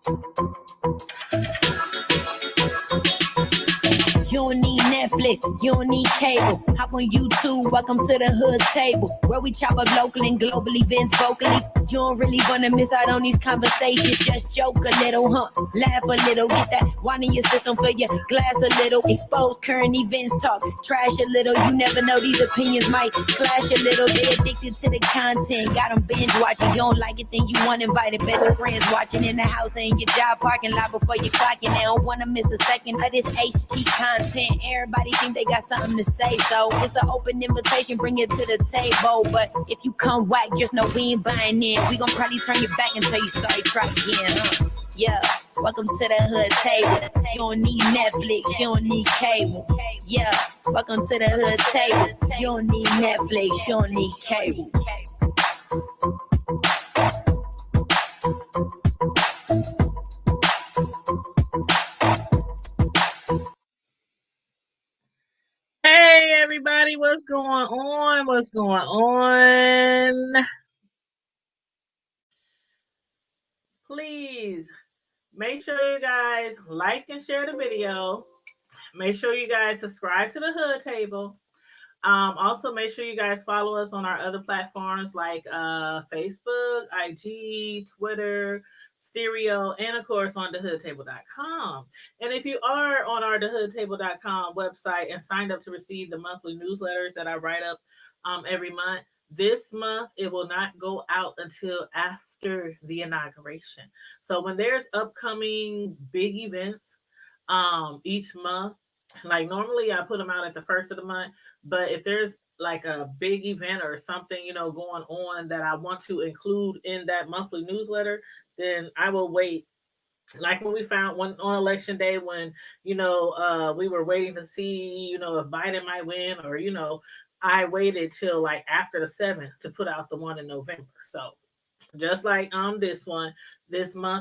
You don't need Netflix, you don't need cable. Hop on YouTube, welcome to the hood table, where we chop up local and global events vocally. You don't really wanna miss out on these conversations. Just joke a little, laugh a little, get that wine in your system, fill your glass a little. Expose current events, talk trash a little. You never know, these opinions might clash a little. They addicted to the content, got them binge watching. You don't like it, then you want invited better friends watching in the house and your job parking lot before you clocking. They don't wanna miss a second of this HT content. Everybody think they got something to say, so it's an open invitation, bring it to the table. But if you come whack, just know we ain't buying in. We gon' probably turn your back and tell you sorry, try again. Yeah, welcome to the hood table. You don't need Netflix, you don't need cable. Yeah, welcome to the hood table. You don't need Netflix, you don't need cable. Hey everybody, what's going on? What's going on? Please make sure you guys like and share the video. Make sure you guys subscribe to the Hood Table. Also, make sure you guys follow us on our other platforms like Facebook, IG, Twitter, Stereo, and of course on thehoodtable.com. And if you are on our thehoodtable.com website and signed up to receive the monthly newsletters that I write up every month, this month it will not go out until after the inauguration. So when there's upcoming big events each month, like normally I put them out at the first of the month, but if there's like a big event or something, going on that I want to include in that monthly newsletter, then I will wait. Like when we found one on election day when, we were waiting to see, if Biden might win or, I waited till like after the 7th to put out the one in November. So just like this month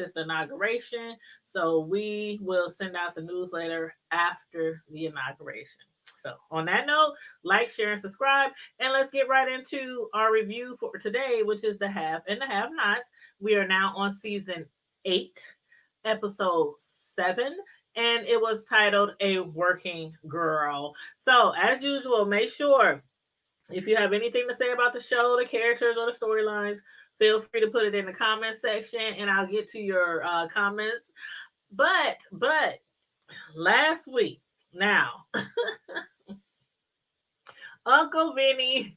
is the inauguration, so we will send out the newsletter after the inauguration. So on that note, like, share, and subscribe, and let's get right into our review for today, which is the Have and the Have Nots. We are now on season 8, episode 7, and it was titled A Working Girl. So as usual, make sure if you have anything to say about the show, the characters, or the storylines, feel free to put it in the comment section and I'll get to your comments. But last week, now, Uncle Vinny,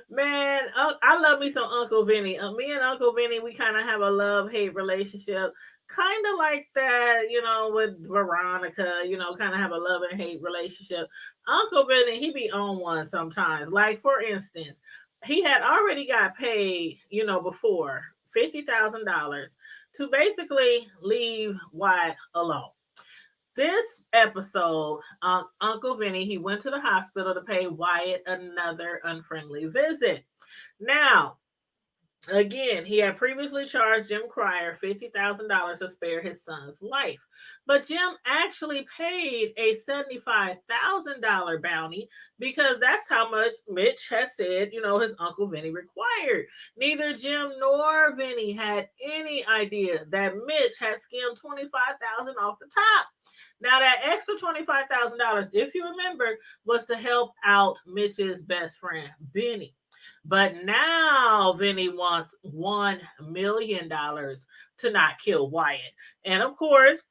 man, I love me some Uncle Vinny. Me and Uncle Vinny, we kind of have a love-hate relationship. Kind of like that, with Veronica, kind of have a love and hate relationship. Uncle Vinny, he be on one sometimes. Like, for instance, he had already got paid, before $50,000 to basically leave Wyatt alone. This episode, Uncle Vinny, he went to the hospital to pay Wyatt another unfriendly visit. Now, again, he had previously charged Jim Cryer $50,000 to spare his son's life. But Jim actually paid a $75,000 bounty because that's how much Mitch has said, his Uncle Vinny required. Neither Jim nor Vinny had any idea that Mitch had skimmed $25,000 off the top. Now, that extra $25,000, if you remember, was to help out Mitch's best friend, Benny. But now Vinny wants $1 million to not kill Wyatt. And of course,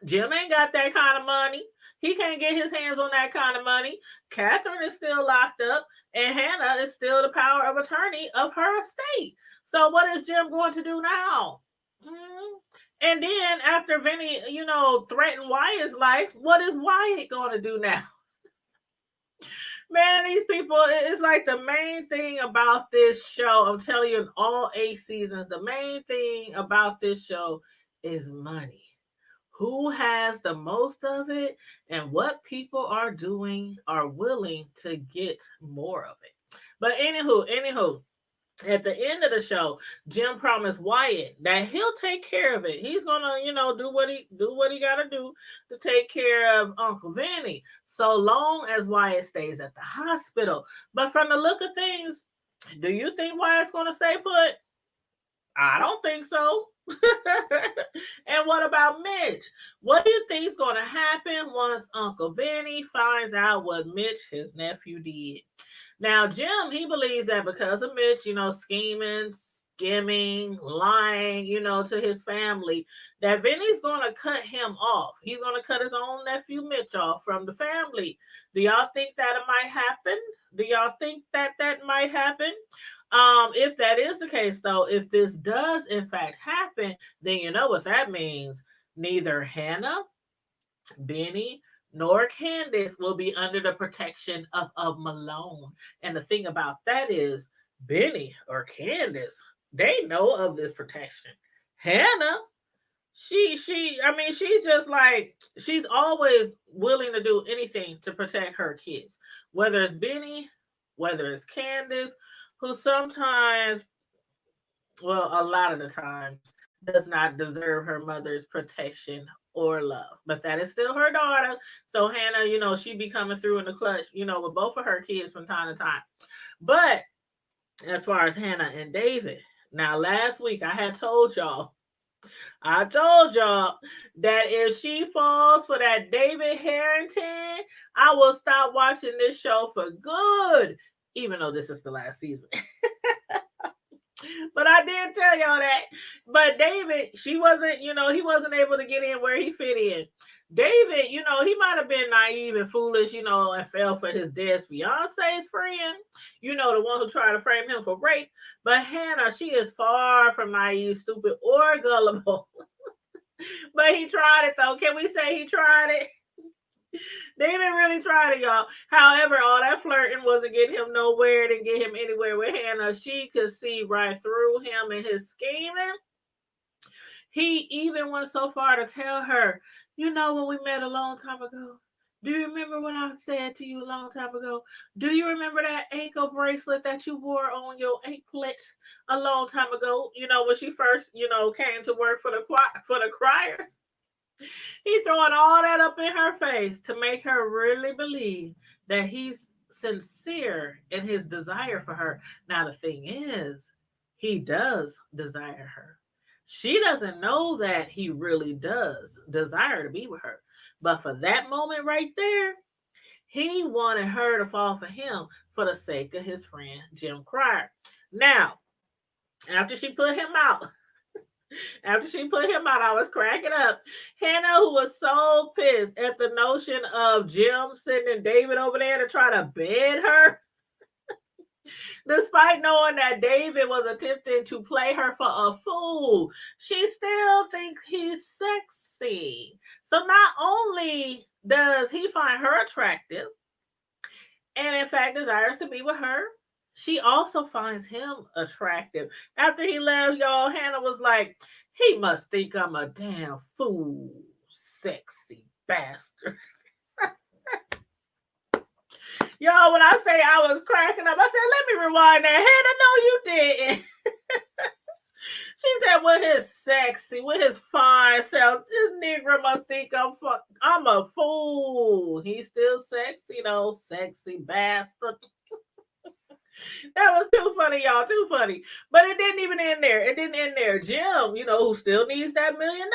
Jim ain't got that kind of money. He can't get his hands on that kind of money. Catherine is still locked up, and Hannah is still the power of attorney of her estate. So what is Jim going to do now? And then after Vinny, threatened Wyatt's life, what is Wyatt going to do now? Man, these people, it's like the main thing about this show, I'm telling you, in all 8 seasons, the main thing about this show is money. Who has the most of it and what people are doing are willing to get more of it. But anywho, at the end of the show, Jim promised Wyatt that he'll take care of it. He's gonna, do what he gotta do to take care of Uncle Vinny, so long as Wyatt stays at the hospital. But from the look of things, do you think Wyatt's gonna stay put? I don't think so. And what about Mitch? What do you think is going to happen once Uncle Vinny finds out what Mitch, his nephew, did? Now, Jim, he believes that because of Mitch, scheming, skimming, lying, to his family, that Vinny's going to cut him off. He's going to cut his own nephew Mitch off from the family. Do y'all think that it might happen? Do y'all think that that might happen? If that is the case, though, if this does in fact happen, then you know what that means. Neither Hannah, Benny, nor Candace will be under the protection of Malone. And the thing about that is, Benny or Candace, they know of this protection. Hannah, she's just like, she's always willing to do anything to protect her kids, whether it's Benny, whether it's Candace, who sometimes, well, a lot of the time, does not deserve her mother's protection or love. But that is still her daughter. So Hannah, she be coming through in the clutch, with both of her kids from time to time. But as far as Hannah and David, now last week I told y'all that if she falls for that David Harrington, I will stop watching this show for good, even though this is the last season. But I did tell y'all that. But David, he wasn't able to get in where he fit in. David, he might have been naive and foolish, and fell for his dead fiance's friend, the one who tried to frame him for rape. But Hannah, she is far from naive, stupid, or gullible. But he tried it, though. Can we say he tried it? David really tried it, y'all. However, all that flirting wasn't getting him nowhere. Didn't get him anywhere with Hannah. She could see right through him and his scheming. He even went so far to tell her, when we met a long time ago, do you remember what I said to you a long time ago? Do you remember that ankle bracelet that you wore on your anklet a long time ago? When she first, came to work for the crier. He's throwing all that up in her face to make her really believe that he's sincere in his desire for her. Now, the thing is, he does desire her. She doesn't know that he really does desire to be with her. But for that moment right there, he wanted her to fall for him for the sake of his friend, Jim Cryer. Now, after she put him out, I was cracking up. Hannah, who was so pissed at the notion of Jim sending David over there to try to bed her, despite knowing that David was attempting to play her for a fool, she still thinks he's sexy. So not only does he find her attractive, and in fact desires to be with her, she also finds him attractive. After he left, y'all, Hannah was like, he must think I'm a damn fool, sexy bastard. Y'all, when I say I was cracking up, I said, let me rewind that. Hannah, no, you didn't. She said, with his fine self, this nigga must think I'm a fool. He's still sexy, though, sexy bastard. That was too funny, y'all. Too funny. But it didn't even end there. It didn't end there. Jim, who still needs that $1 million,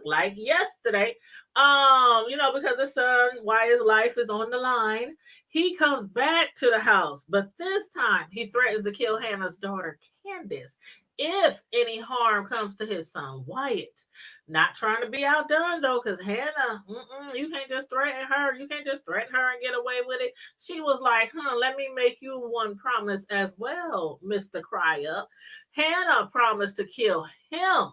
like yesterday, because his son, why his life is on the line, he comes back to the house. But this time, he threatens to kill Hannah's daughter, Candace, if any harm comes to his son, Wyatt. Not trying to be outdone, though, because Hannah, you can't just threaten her. You can't just threaten her and get away with it. She was like, let me make you one promise as well, Mr. Cryer. Hannah promised to kill him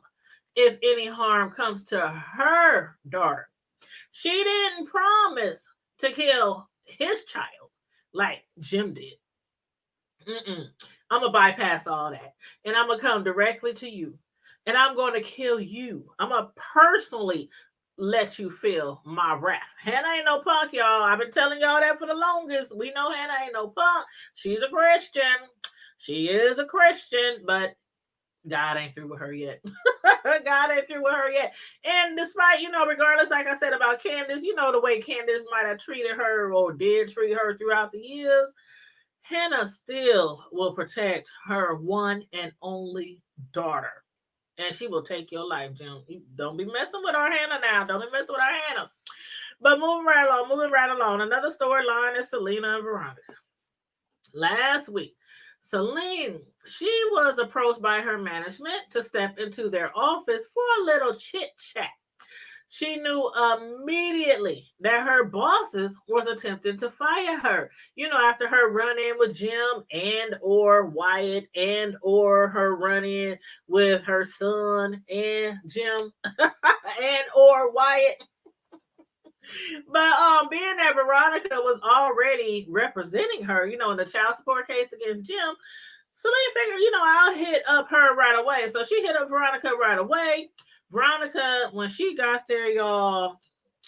if any harm comes to her daughter. She didn't promise to kill his child like Jim did. I'm going to bypass all that. And I'm going to come directly to you. And I'm going to kill you. I'm going to personally let you feel my wrath. Hannah ain't no punk, y'all. I've been telling y'all that for the longest. We know Hannah ain't no punk. She's a Christian. She is a Christian, but God ain't through with her yet. God ain't through with her yet. And despite, regardless, like I said about Candace, the way Candace might have treated her or did treat her throughout the years, Hannah still will protect her one and only daughter. and she will take your life, Jim. You don't be messing with our Hannah now. Don't be messing with our Hannah. But moving right along. Another storyline is Selena and Veronica. Last week, Celine, she was approached by her management to step into their office for a little chit chat. She knew immediately that her bosses was attempting to fire her. You know, after her run in with Jim and or Wyatt and or her run in with her son and Jim and or Wyatt. But being that Veronica was already representing her, you know, in the child support case against Jim, Celine figured, you know, I'll hit up her right away. So she hit up Veronica right away. Veronica, when she got there, y'all,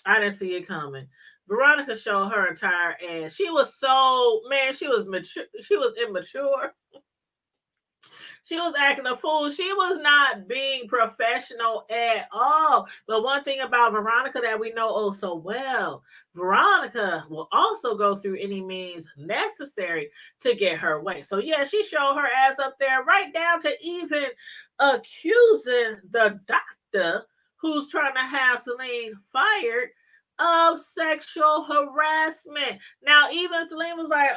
I didn't see it coming. Veronica showed her entire ass. She was so, man, she was mature. She was immature. She was acting a fool. She was not being professional at all. But one thing about Veronica that we know oh so well, Veronica will also go through any means necessary to get her way. So yeah, she showed her ass up there, right down to even accusing the doctor who's trying to have Celine fired of sexual harassment. Now, even Celine was like,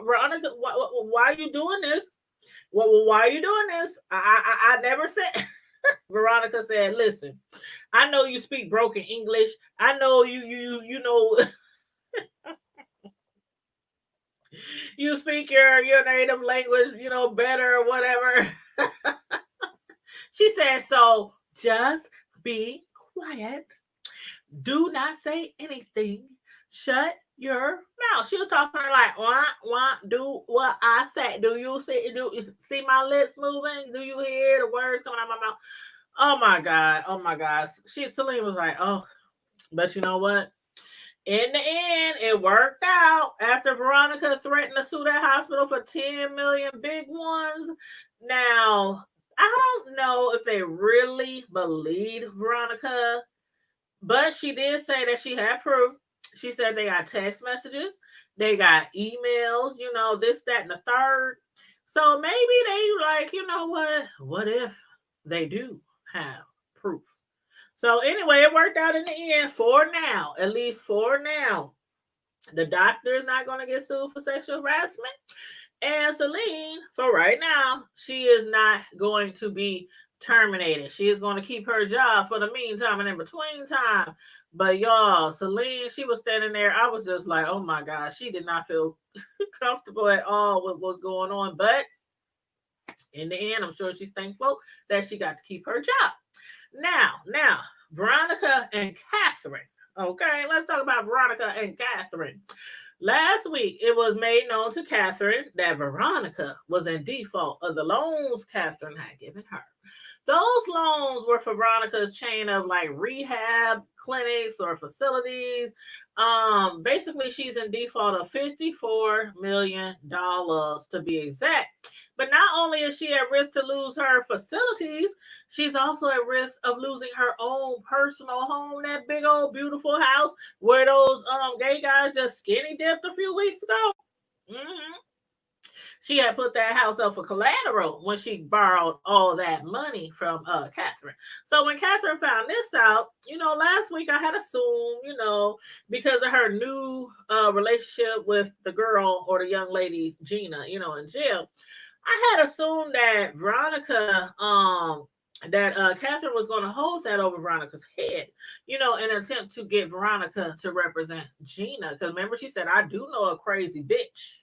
Veronica, why are you doing this? Well, why are you doing this? I never said. Veronica said, "Listen, I know you speak broken English. I know you know you speak your native language, you know, better or whatever." She said, "So just be quiet. Do not say anything. Shut your mouth." She was talking to her like, do what I say. Do you see my lips moving? Do you hear the words coming out of my mouth? Oh my God. Oh my gosh. Celine was like, oh, but you know what? In the end, it worked out after Veronica threatened to sue that hospital for 10 million big ones. Now, I don't know if they really believed Veronica, but she did say that she had proof. She said they got text messages, they got emails, you know, this, that, and the third. So maybe they like, you know what? What if they do have proof? So anyway, it worked out in the end for now, at least for now. The doctor is not going to get sued for sexual harassment. And Celine, for right now, she is not going to be terminated. She is going to keep her job for the meantime and in between time. But y'all, Celine, she was standing there. I was just like, oh my God, she did not feel comfortable at all with what's going on. But in the end, I'm sure she's thankful that she got to keep her job. Now, Veronica and Catherine. Okay, let's talk about Veronica and Catherine. Last week, it was made known to Catherine that Veronica was in default of the loans Catherine had given her. Those loans were for Veronica's chain of like rehab clinics or facilities. Basically, she's in default of $54 million to be exact. But not only is she at risk to lose her facilities, she's also at risk of losing her own personal home, that big old beautiful house where those gay guys just skinny dipped a few weeks ago. Mm-hmm. She had put that house up for collateral when she borrowed all that money from Catherine. So when Catherine found this out, you know, last week I had assumed, you know, because of her new relationship with the girl or the young lady Gina, you know, in jail, I had assumed that Catherine was going to hold that over Veronica's head, you know, in an attempt to get Veronica to represent Gina. Because remember, she said, I do know a crazy bitch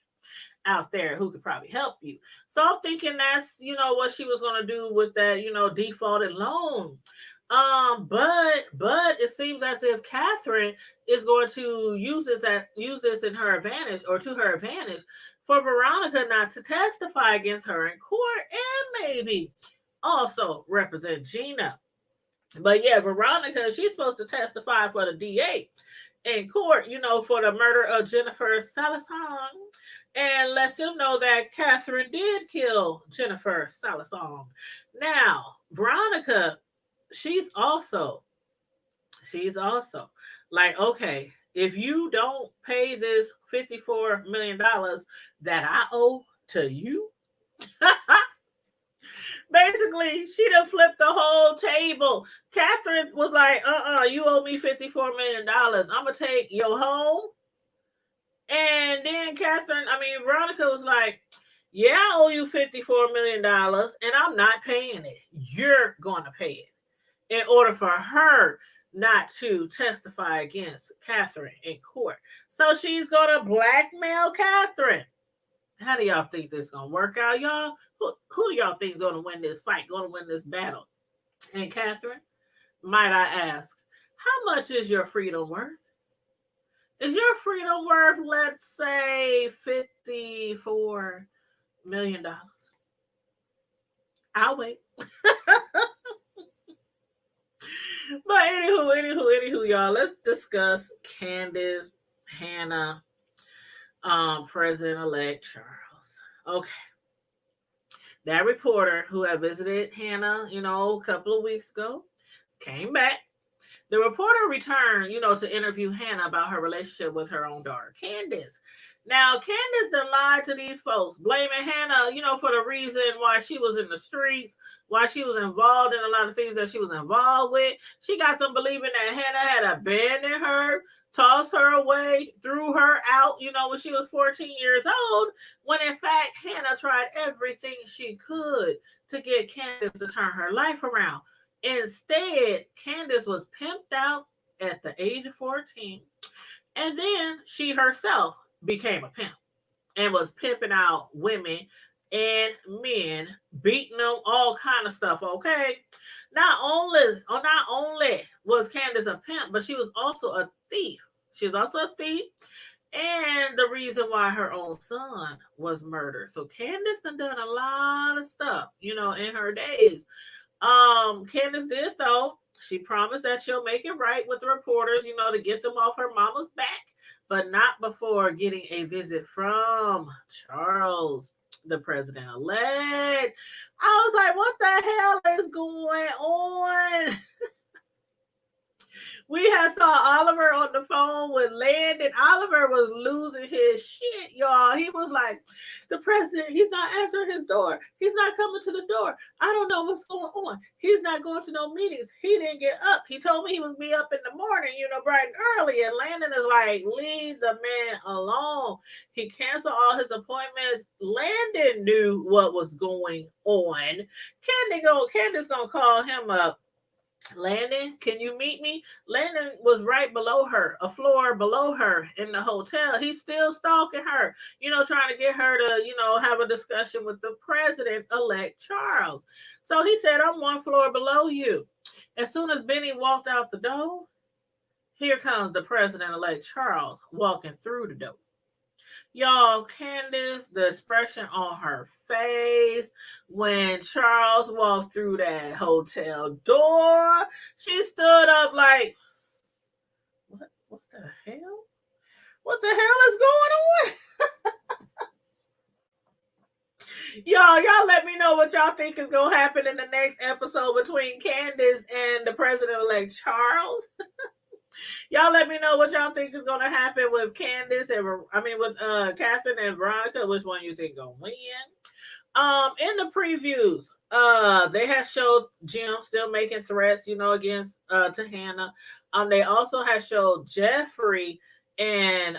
out there who could probably help you. So I'm thinking that's, you know, what she was going to do with that, you know, defaulted loan. But it seems as if Catherine is going to use this in her advantage or to her advantage for Veronica not to testify against her in court and maybe also represent Gina. But yeah, Veronica, she's supposed to testify for the DA in court, you know, for the murder of Jennifer Salazar, and lets him know that Catherine did kill Jennifer Salazar. Now, Veronica, she's also like, okay, if you don't pay this $54 million that I owe to you, Basically, she done flipped the whole table. Catherine was like, you owe me $54 million. I'm going to take your home. And then Veronica was like, yeah, I owe you $54 million and I'm not paying it. You're going to pay it in order for her not to testify against Catherine in court. So she's going to blackmail Catherine. How do y'all think this is going to work out, y'all? Who do y'all think is going to win this fight, going to win this battle? And Catherine, might I ask, how much is your freedom worth? Is your freedom worth, let's say, $54 million? I'll wait. But anywho, y'all, let's discuss Candace, Hannah, President-elect Charles. Okay. That reporter who had visited Hannah, a couple of weeks ago, came back. The reporter returned, to interview Hannah about her relationship with her own daughter, Candace. Now, Candace done lied to these folks, blaming Hannah, for the reason why she was in the streets, why she was involved in a lot of things that she was involved with. She got them believing that Hannah had abandoned her, tossed her away, threw her out, when she was 14 years old, when in fact, Hannah tried everything she could to get Candace to turn her life around. Instead, Candace was pimped out at the age of 14. And then she herself became a pimp and was pimping out women and men, beating them, all kind of stuff, okay? Not only was Candace a pimp, but she was also a thief. She was also a thief and the reason why her own son was murdered. So Candace done a lot of stuff, in her days. Candace did though. She promised that she'll make it right with the reporters, to get them off her mama's back, but not before getting a visit from Charles, the president-elect. I was like, what the hell is going on? We had saw Oliver on the phone with Landon. Oliver was losing his shit, y'all. He was like, the president, he's not answering his door. He's not coming to the door. I don't know what's going on. He's not going to no meetings. He didn't get up. He told me he was be up in the morning, bright and early. And Landon is like, leave the man alone. He canceled all his appointments. Landon knew what was going on. Candace gonna call him up. Landon, can you meet me? Landon was right below her, a floor below her in the hotel. He's still stalking her, trying to get her to, have a discussion with the president-elect Charles. So he said, I'm one floor below you. As soon as Benny walked out the door, here comes the president-elect Charles walking through the door. Y'all, Candace, the expression on her face when Charles walked through that hotel door, she stood up like, what the hell? What the hell is going on? Y'all let me know what y'all think is going to happen in the next episode between Candace and the president-elect Charles. Y'all let me know what y'all think is going to happen with Candace and with Catherine and Veronica. Which one you think gonna win? In the previews, they have showed Jim still making threats, against to Hannah. They also have showed Jeffrey and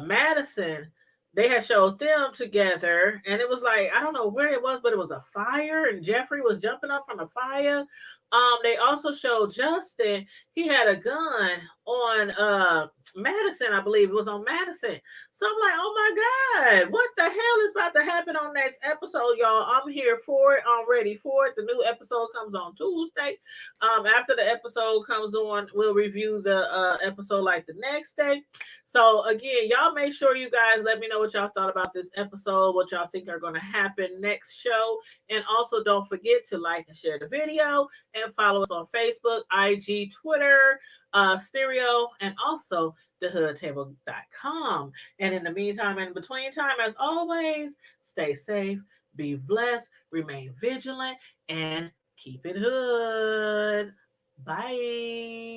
Madison. They had showed them together, and it was like, I don't know where it was, but it was a fire, and Jeffrey was jumping up from the fire. They also showed Justin. He had a gun on Madison, I believe it was on Madison. So I'm like, oh my God, what the hell is about to happen on next episode, y'all? I'm here for it. I'm ready for it. The new episode comes on Tuesday. After the episode comes on, we'll review the episode like the next day. So again, y'all make sure you guys let me know what y'all thought about this episode, what y'all think are going to happen next show. And also don't forget to like and share the video and follow us on Facebook, IG, Twitter, Stereo, and also thehoodtable.com. And in the meantime, in between time, as always, stay safe, be blessed, remain vigilant, and keep it hood. Bye.